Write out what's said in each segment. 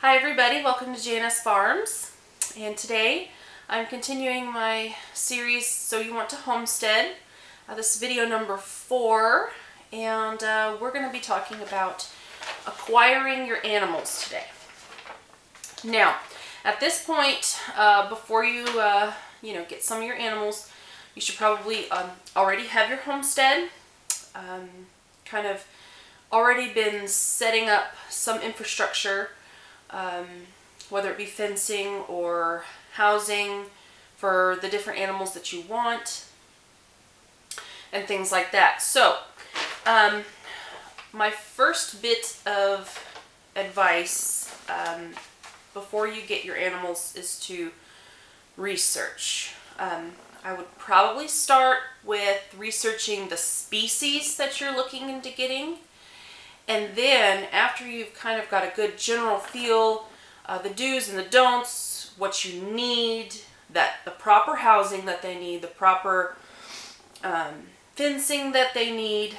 Hi everybody, welcome to J&S Farms, and today I'm continuing my series So You Want to Homestead. This is video number 4, and we're going to be talking about acquiring your animals today. Now, at this point, before you get some of your animals, you should probably already have your homestead, kind of already been setting up some infrastructure. Whether it be fencing or housing for the different animals that you want and things like that. So, my first bit of advice before you get your animals is to research. I would probably start with researching the species that you're looking into getting. And then, after you've kind of got a good general feel, the do's and the don'ts, what you need, the proper housing that they need, the proper fencing that they need,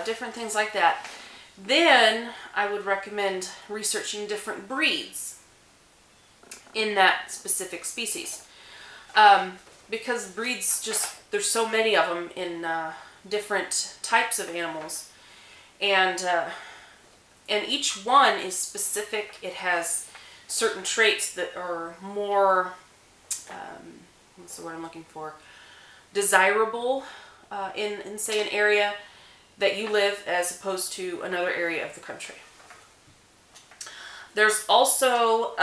different things like that, then I would recommend researching different breeds in that specific species. Because breeds there's so many of them in different types of animals. And each one is specific. It has certain traits that are more, what's the word I'm looking for, desirable in say an area that you live as opposed to another area of the country. There's also,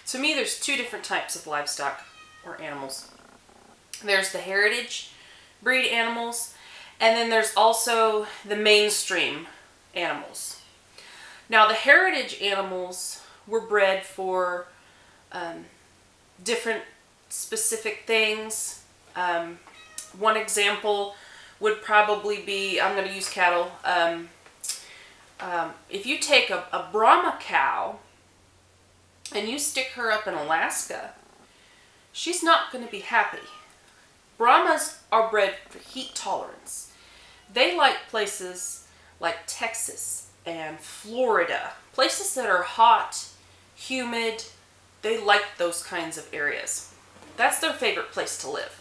to me, there's two different types of livestock or animals. There's the heritage breed animals, and then there's also the mainstream animals. Now, the heritage animals were bred for different specific things. One example would probably be, I'm going to use cattle. If you take a Brahma cow and you stick her up in Alaska, she's not going to be happy. Brahmas are bred for heat tolerance. They like places like Texas and Florida, places that are hot, humid. They like those kinds of areas. That's their favorite place to live.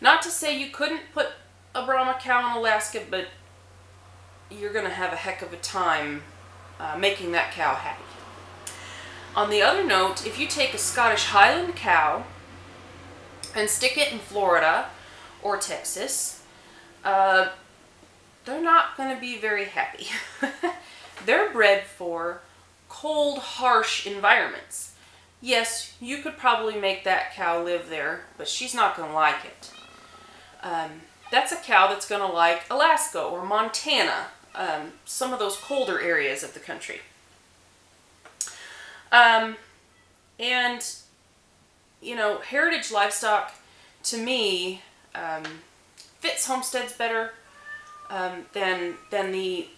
Not to say you couldn't put a Brahma cow in Alaska, but you're going to have a heck of a time making that cow happy. On the other note, if you take a Scottish Highland cow and stick it in Florida or Texas, they're not going to be very happy. They're bred for cold, harsh environments. Yes, you could probably make that cow live there, but she's not going to like it. That's a cow that's going to like Alaska or Montana, some of those colder areas of the country. And, heritage livestock, to me, fits homesteads better than the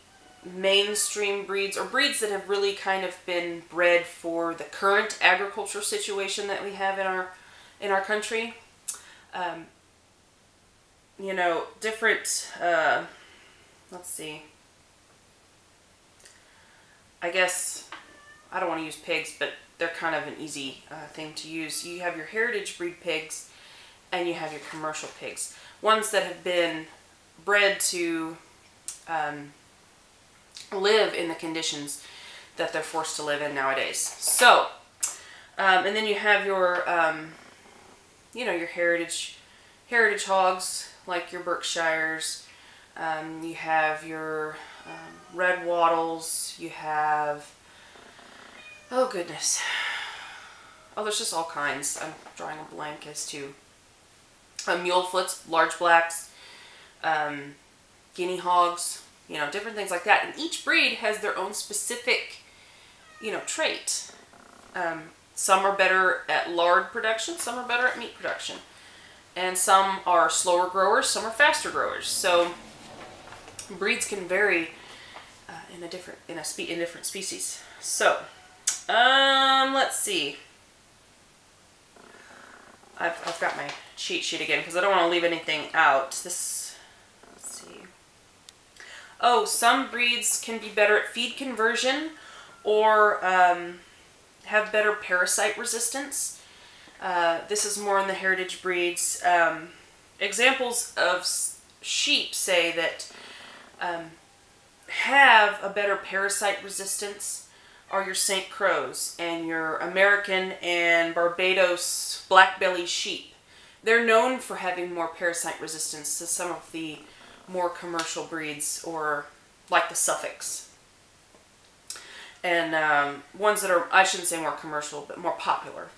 mainstream breeds, or breeds that have really kind of been bred for the current agricultural situation that we have in our country. Different, let's see, I guess, I don't want to use pigs, but they're kind of an easy thing to use. You have your heritage breed pigs and you have your commercial pigs. Ones that have been bred to live in the conditions that they're forced to live in nowadays. So, and then you have your, your heritage hogs, like your Berkshires. You have your red wattles. You have, oh goodness. Oh, there's just all kinds. I'm drawing a blank as to mule flits, large blacks, guinea hogs, different things like that. And each breed has their own specific, trait. Some are better at lard production, some are better at meat production. And some are slower growers, some are faster growers. So breeds can vary in different species. So, let's see. I've got my cheat sheet again because I don't want to leave anything out. Let's see. oh, some breeds can be better at feed conversion or have better parasite resistance. This is more in the heritage breeds. Examples of sheep say that have a better parasite resistance are your St. Croix and your American and Barbados black-bellied sheep. They're known for having more parasite resistance to some of the more commercial breeds, or like the Suffolks. And ones that are, I shouldn't say more commercial, but more popular.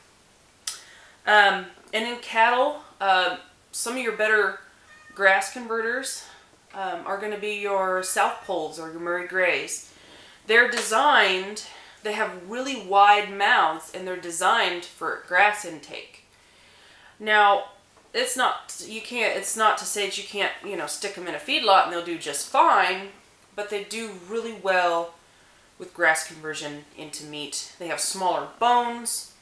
And in cattle, some of your better grass converters are going to be your South Poles or your Murray Greys. They're designed, they have really wide mouths, and they're designed for grass intake. Now, it's not to say that you can't, stick them in a feedlot and they'll do just fine, but they do really well with grass conversion into meat. They have smaller bones,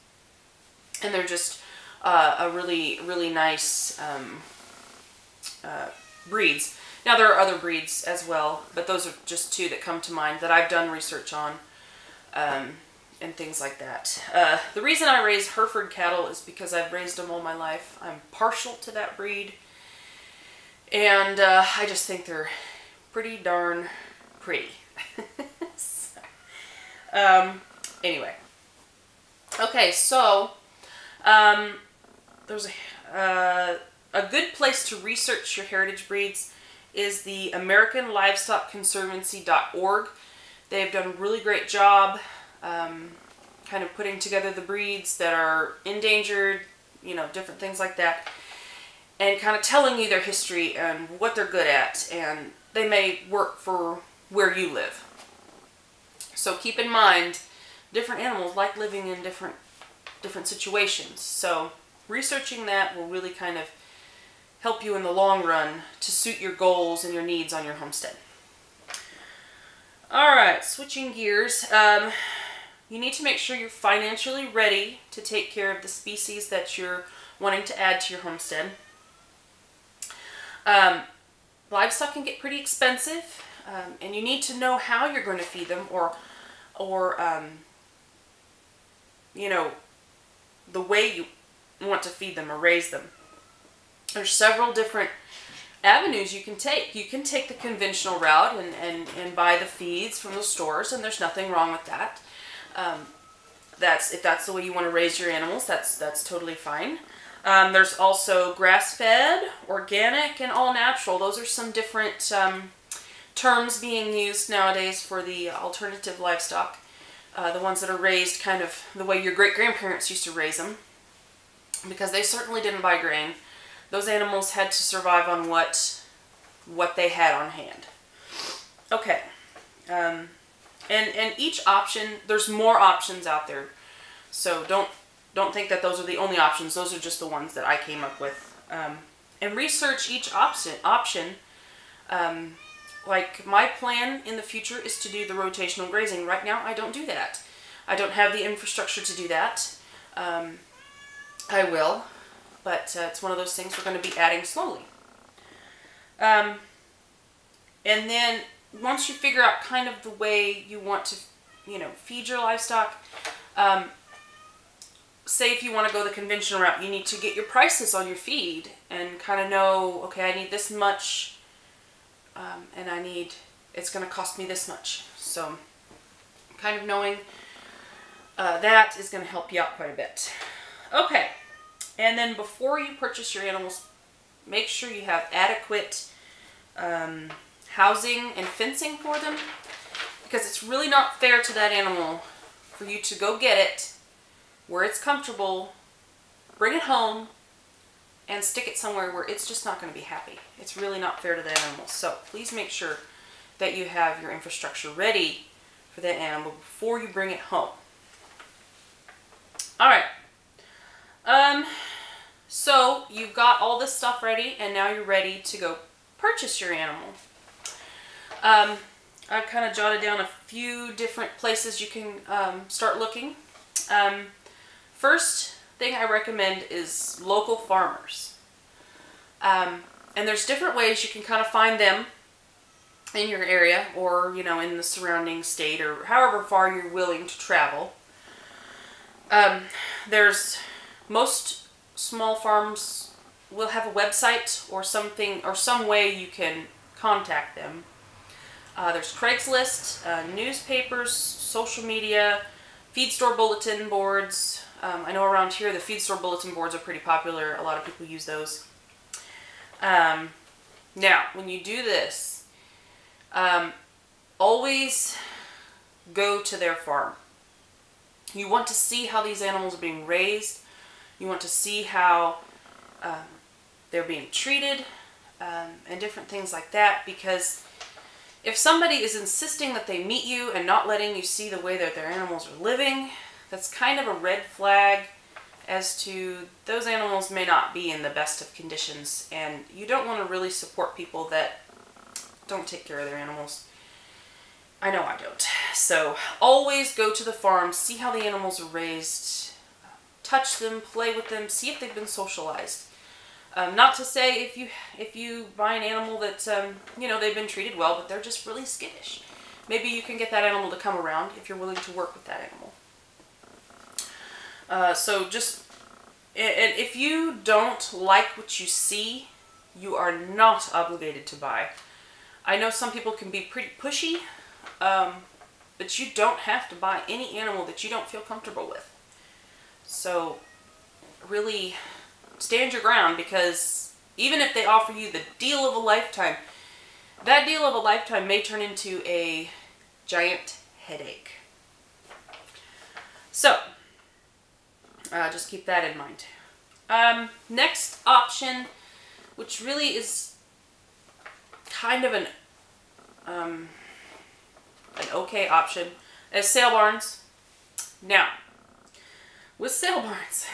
and they're just a really, really nice breeds. Now, there are other breeds as well, but those are just two that come to mind that I've done research on, and things like that. The reason I raise Hereford cattle is because I've raised them all my life. I'm partial to that breed, and I just think they're pretty darn pretty. So, anyway. Okay, so there's a good place to research your heritage breeds is the American Livestock Conservancy.org. They've done a really great job kind of putting together the breeds that are endangered, different things like that, and kind of telling you their history and what they're good at, and they may work for where you live. So keep in mind, different animals like living in different situations. So researching that will really kind of help you in the long run to suit your goals and your needs on your homestead. Alright, switching gears. You need to make sure you're financially ready to take care of the species that you're wanting to add to your homestead. Livestock can get pretty expensive, and you need to know how you're going to feed them, or the way you want to feed them or raise them. There's several different avenues you can take. You can take the conventional route and buy the feeds from the stores, and there's nothing wrong with that. If that's the way you want to raise your animals, that's totally fine. There's also grass-fed, organic, and all-natural. Those are some different terms being used nowadays for the alternative livestock. The ones that are raised kind of the way your great-grandparents used to raise them, because they certainly didn't buy grain. Those animals had to survive on what they had on hand. Okay. And each option, there's more options out there. So don't think that those are the only options. Those are just the ones that I came up with. And research each option. Like my plan in the future is to do the rotational grazing. Right now, I don't do that. I don't have the infrastructure to do that. I will, but it's one of those things we're going to be adding slowly. And then once you figure out kind of the way you want to, feed your livestock, say if you want to go the conventional route, you need to get your prices on your feed and kind of know, okay, I need this much, and it's going to cost me this much. So kind of knowing that is going to help you out quite a bit. Okay, and then before you purchase your animals, make sure you have adequate housing and fencing for them, because it's really not fair to that animal for you to go get it where it's comfortable, bring it home, and stick it somewhere where it's just not going to be happy. It's really not fair to that animal. So please make sure that you have your infrastructure ready for that animal before you bring it home. Alright, so you've got all this stuff ready, and now you're ready to go purchase your animal. I've kind of jotted down a few different places you can start looking. First thing I recommend is local farmers. And there's different ways you can kind of find them. in your area, or in the surrounding state, or however far you're willing to travel. There's most small farms will have a website or something, or some way you can contact them. There's Craigslist, newspapers, social media, feed store bulletin boards. I know around here the feed store bulletin boards are pretty popular. A lot of people use those. Now, when you do this, always go to their farm. You want to see how these animals are being raised. You want to see how they're being treated, and different things like that, because if somebody is insisting that they meet you and not letting you see the way that their animals are living, that's kind of a red flag as to those animals may not be in the best of conditions, and you don't want to really support people that don't take care of their animals. I know I don't. So always go to the farm, see how the animals are raised, touch them, play with them, see if they've been socialized. Not to say if you buy an animal that they've been treated well, but they're just really skittish. Maybe you can get that animal to come around if you're willing to work with that animal. And if you don't like what you see, you are not obligated to buy. I know some people can be pretty pushy, but you don't have to buy any animal that you don't feel comfortable with. So really stand your ground, because even if they offer you the deal of a lifetime, that deal of a lifetime may turn into a giant headache. So just keep that in mind. Next option, which really is kind of an okay option, is sale barns. Now, with sale barns,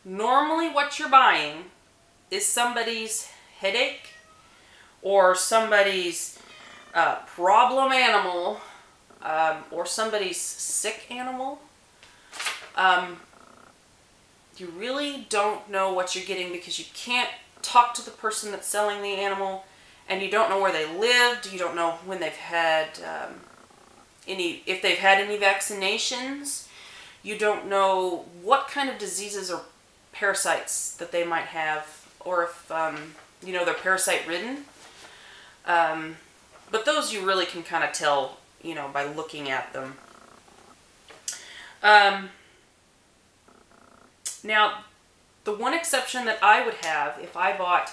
normally what you're buying is somebody's headache or somebody's problem animal, or somebody's sick animal. You really don't know what you're getting, because you can't talk to the person that's selling the animal, and you don't know where they lived. You don't know when they've had if they've had any vaccinations. You don't know what kind of diseases or parasites that they might have, or if they're parasite ridden. But those you really can kind of tell by looking at them. Now, the one exception that I would have if I bought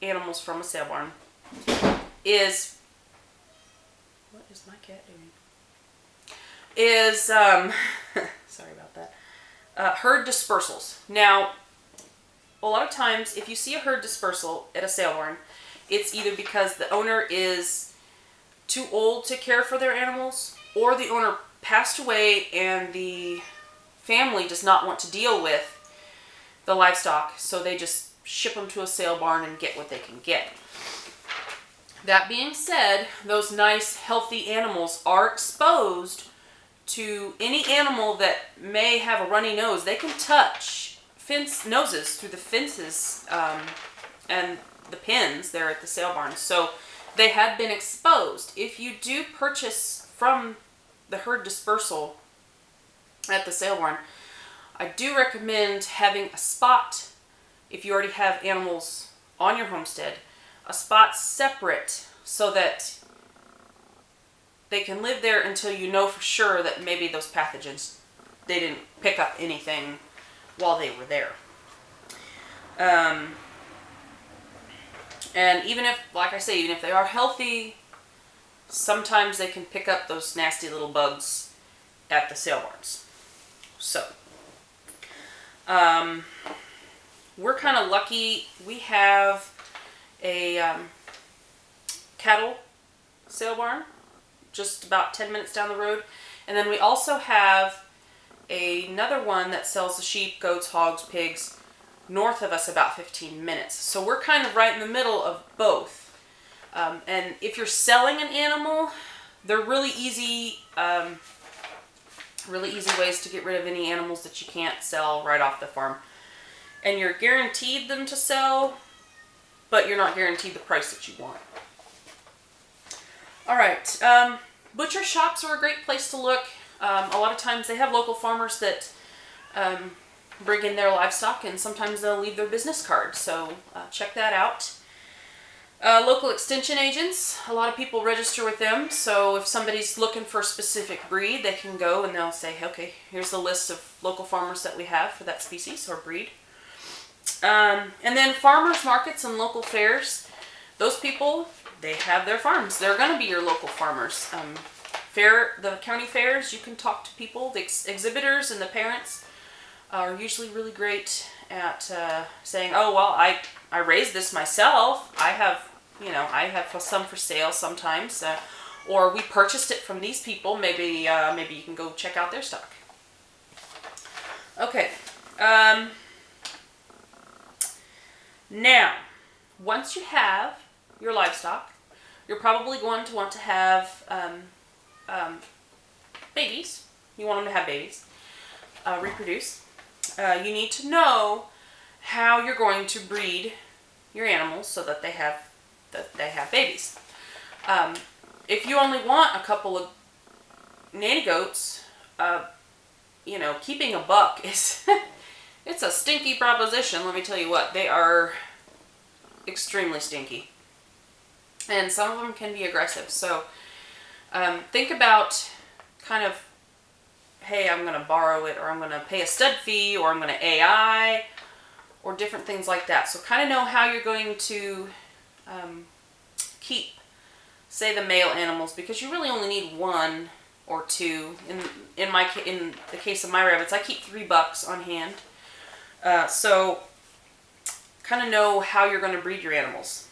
animals from a sale barn is, what is my cat doing? Sorry about that. Herd dispersals. Now, a lot of times if you see a herd dispersal at a sale barn, it's either because the owner is too old to care for their animals, or the owner passed away and the family does not want to deal with the livestock, so they just ship them to a sale barn and get what they can get. That being said, those nice, healthy animals are exposed to any animal that may have a runny nose. They can touch noses through the fences and the pens there at the sale barn. So they have been exposed. If you do purchase from the herd dispersal at the sale barn, I do recommend having a spot, if you already have animals on your homestead, a spot separate so that they can live there until you know for sure that maybe those pathogens, they didn't pick up anything while they were there. And even if, like I say, even if they are healthy, sometimes they can pick up those nasty little bugs at the sale barns. So, we're kind of lucky. We have a cattle sale barn just about 10 minutes down the road. And then we also have another one that sells the sheep, goats, hogs, pigs north of us about 15 minutes. So we're kind of right in the middle of both. And if you're selling an animal, they're really easy ways to get rid of any animals that you can't sell right off the farm. And you're guaranteed them to sell, but you're not guaranteed the price that you want. All right. Butcher shops are a great place to look. A lot of times they have local farmers that bring in their livestock, and sometimes they'll leave their business card. So check that out. Local extension agents, a lot of people register with them. So if somebody's looking for a specific breed, they can go and they'll say, okay, here's the list of local farmers that we have for that species or breed. And then farmers markets and local fairs. Those people, they have their farms. They're going to be your local farmers. The county fairs, you can talk to people. The exhibitors and the parents are usually really great at saying, oh, well, I raised this myself. I have some for sale sometimes. Or we purchased it from these people. Maybe you can go check out their stock. Okay. Now, once you have your livestock, you're probably going to want to have babies. You want them to have babies, reproduce. You need to know how you're going to breed your animals so that they have babies. If you only want a couple of nanny goats, keeping a buck is it's a stinky proposition. Let me tell you what, they are extremely stinky. And some of them can be aggressive. So think about kind of, hey, I'm going to borrow it, or I'm going to pay a stud fee, or I'm going to AI, or different things like that. So kind of know how you're going to keep, say, the male animals, because you really only need one or two. In the case of my rabbits, I keep 3 bucks on hand. So kind of know how you're going to breed your animals.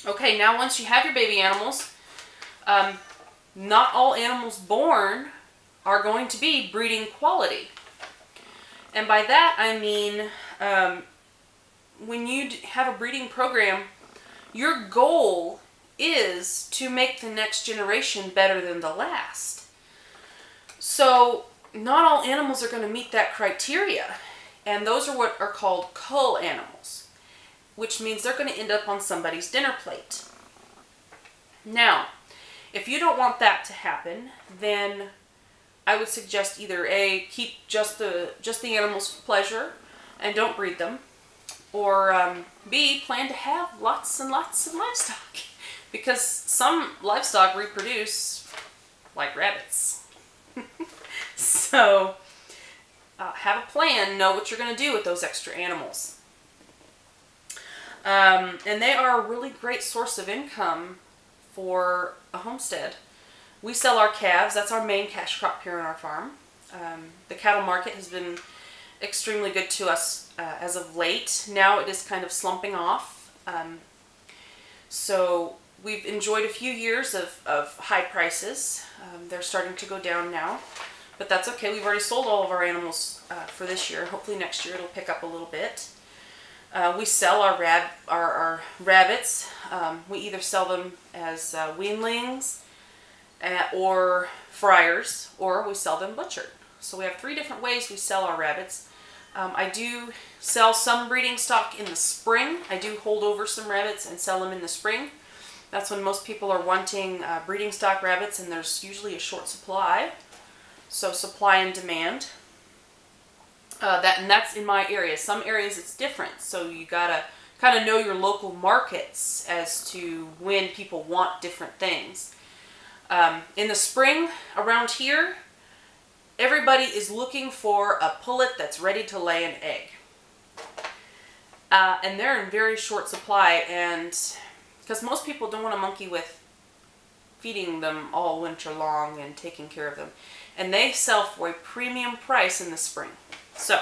Okay, now once you have your baby animals, not all animals born are going to be breeding quality. And by that I mean when you have a breeding program, your goal is to make the next generation better than the last. So not all animals are going to meet that criteria. And those are what are called cull animals, which means they're going to end up on somebody's dinner plate. Now, if you don't want that to happen, then I would suggest either A, keep just the animals for pleasure and don't breed them, or B, plan to have lots and lots of livestock, because some livestock reproduce like rabbits. So have a plan, know what you're going to do with those extra animals. And they are a really great source of income for a homestead. We sell our calves. That's our main cash crop here on our farm. The cattle market has been extremely good to us as of late. Now it is kind of slumping off. So we've enjoyed a few years of high prices. They're starting to go down now, but that's okay. We've already sold all of our animals for this year. Hopefully next year it'll pick up a little bit. We sell our rabbits. We either sell them as weanlings or fryers, or we sell them butchered. So we have 3 different ways we sell our rabbits. I do sell some breeding stock in the spring. I do hold over some rabbits and sell them in the spring. That's when most people are wanting breeding stock rabbits, and there's usually a short supply. So supply and demand. And that's in my area. Some areas it's different, so you gotta kind of know your local markets as to when people want different things. In the spring around here, everybody is looking for a pullet that's ready to lay an egg. And they're in very short supply, and because most people don't want to monkey with feeding them all winter long and taking care of them. And they sell for a premium price in the spring. So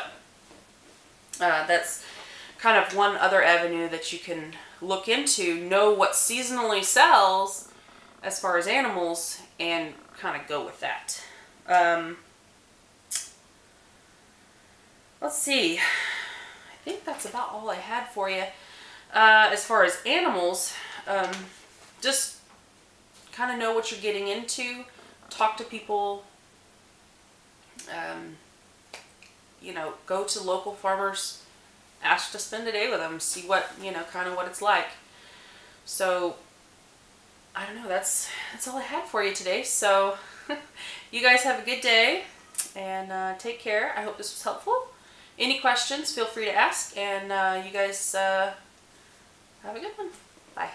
that's kind of one other avenue that you can look into. Know what seasonally sells as far as animals and kind of go with that. Let's see. I think that's about all I had for you. As far as animals, just kind of know what you're getting into. Talk to people. Go to local farmers, ask to spend a day with them, see what, kind of what it's like. So I don't know, that's all I had for you today. So you guys have a good day, and take care. I hope this was helpful. Any questions, feel free to ask, and you guys have a good one. Bye.